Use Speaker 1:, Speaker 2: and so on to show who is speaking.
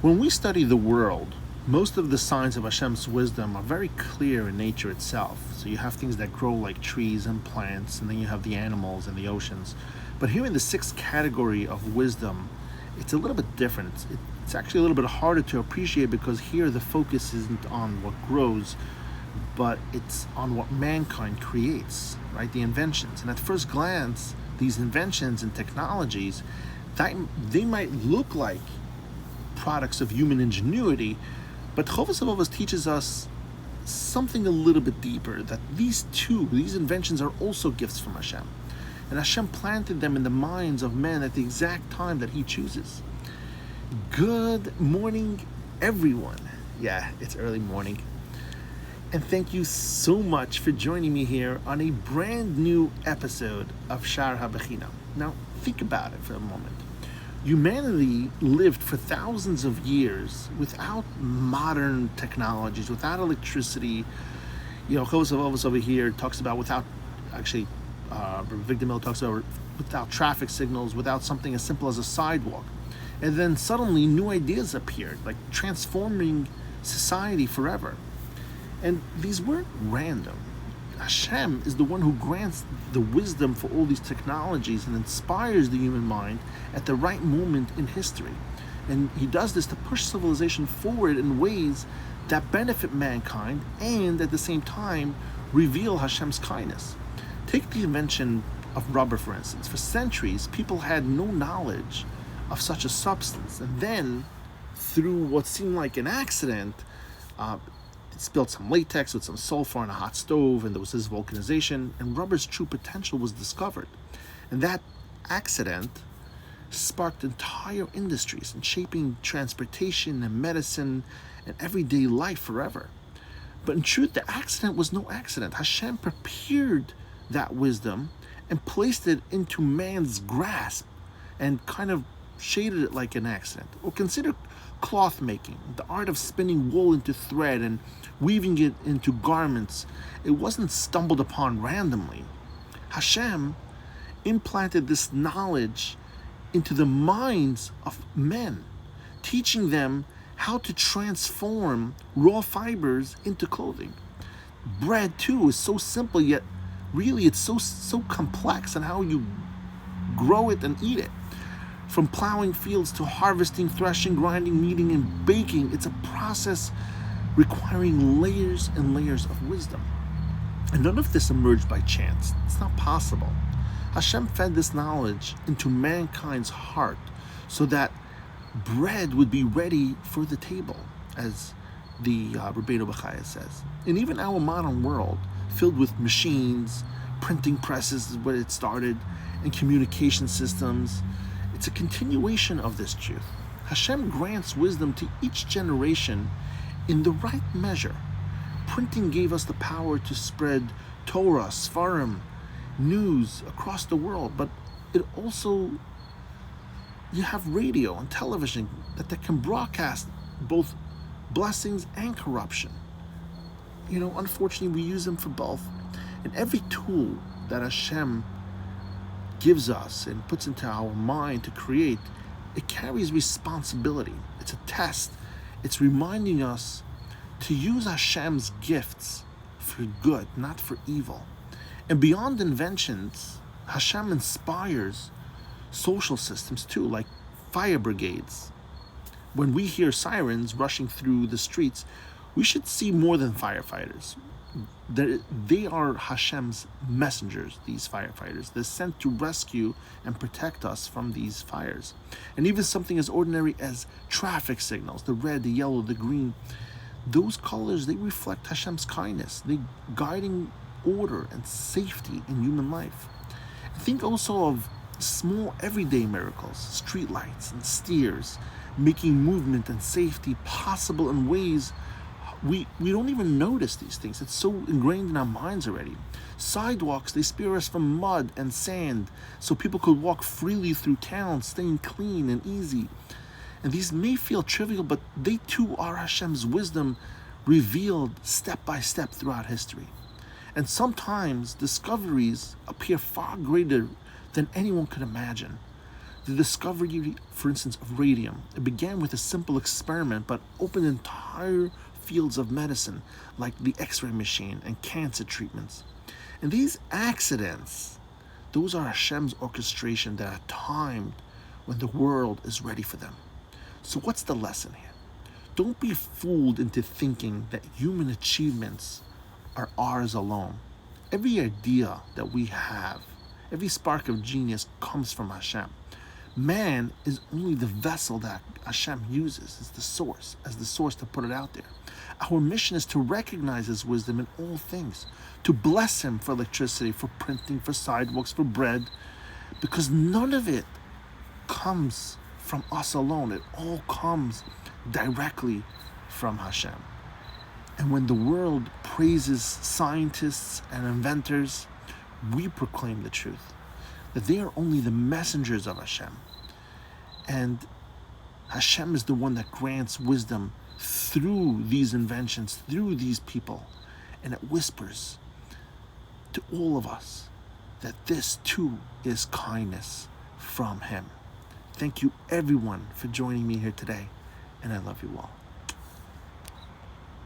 Speaker 1: When we study the world, most of the signs of Hashem's wisdom are very clear in nature itself. So you have things that grow like trees and plants, and then you have the animals and the oceans. But here in the sixth category of wisdom, it's a little bit different. It's actually a little bit harder to appreciate because here the focus isn't on what grows, but it's on what mankind creates, right? The inventions. And at first glance, these inventions and technologies, they might look like products of human ingenuity, but Chovos HaLevavos teaches us something a little bit deeper, that these inventions are also gifts from Hashem. And Hashem planted them in the minds of men at the exact time that He chooses. Good morning, everyone. Yeah, it's early morning. And thank you so much for joining me here on a brand new episode of Shaar HaBechinah. Now, think about it for a moment. Humanity lived for thousands of years without modern technologies, without electricity. Chovos HaLevavos over here talks about without traffic signals, without something as simple as a sidewalk. And then suddenly new ideas appeared, like transforming society forever. And these weren't random. Hashem is the one who grants the wisdom for all these technologies and inspires the human mind at the right moment in history. And He does this to push civilization forward in ways that benefit mankind and at the same time reveal Hashem's kindness. Take the invention of rubber, for instance. For centuries, people had no knowledge of such a substance. And then, through what seemed like an accident, it spilled some latex with some sulfur on a hot stove, and there was this vulcanization, and rubber's true potential was discovered. And that accident sparked entire industries and shaping transportation and medicine and everyday life forever. But in truth, the accident was no accident. Hashem prepared that wisdom and placed it into man's grasp and kind of shaded it like an accident. Or consider cloth making, the art of spinning wool into thread and weaving it into garments. It wasn't stumbled upon randomly. Hashem implanted this knowledge into the minds of men, teaching them how to transform raw fibers into clothing. Bread too is so simple, yet really it's so complex in how you grow it and eat it. From plowing fields to harvesting, threshing, grinding, kneading, and baking, it's a process requiring layers and layers of wisdom. And none of this emerged by chance. It's not possible. Hashem fed this knowledge into mankind's heart so that bread would be ready for the table, as the Rav Av says. And even our modern world, filled with machines, printing presses is where it started, and communication systems, it's a continuation of this truth. Hashem grants wisdom to each generation in the right measure. Printing gave us the power to spread Torah, Sfarim, news across the world, but it also, you have radio and television that can broadcast both blessings and corruption. Unfortunately, we use them for both. And every tool that Hashem gives us and puts into our mind to create, it carries responsibility. It's a test. It's reminding us to use Hashem's gifts for good, not for evil. And beyond inventions, Hashem inspires social systems too, like fire brigades. When we hear sirens rushing through the streets, we should see more than firefighters. They are Hashem's messengers, these firefighters. They're sent to rescue and protect us from these fires. And even something as ordinary as traffic signals, the red, the yellow, the green, those colors, they reflect Hashem's kindness. They're guiding order and safety in human life. Think also of small everyday miracles, street lights and steers, making movement and safety possible in ways we don't even notice these things. It's so ingrained in our minds already. Sidewalks, they spare us from mud and sand so people could walk freely through town, staying clean and easy. And these may feel trivial, but they too are Hashem's wisdom revealed step by step throughout history. And sometimes discoveries appear far greater than anyone could imagine. The discovery, for instance, of radium, it began with a simple experiment but opened entire fields of medicine like the X-ray machine and cancer treatments. And these accidents, those are Hashem's orchestration that are timed when the world is ready for them. So what's the lesson here? Don't be fooled into thinking that human achievements are ours alone. Every idea that we have, every spark of genius comes from Hashem. Man is only the vessel that Hashem uses as the source to put it out there. Our mission is to recognize His wisdom in all things, to bless Him for electricity, for printing, for sidewalks, for bread, because none of it comes from us alone. It all comes directly from Hashem. And when the world praises scientists and inventors, we proclaim the truth, that they are only the messengers of Hashem. And Hashem is the one that grants wisdom through these inventions, through these people. And it whispers to all of us that this too is kindness from Him. Thank you everyone for joining me here today, and I love you all.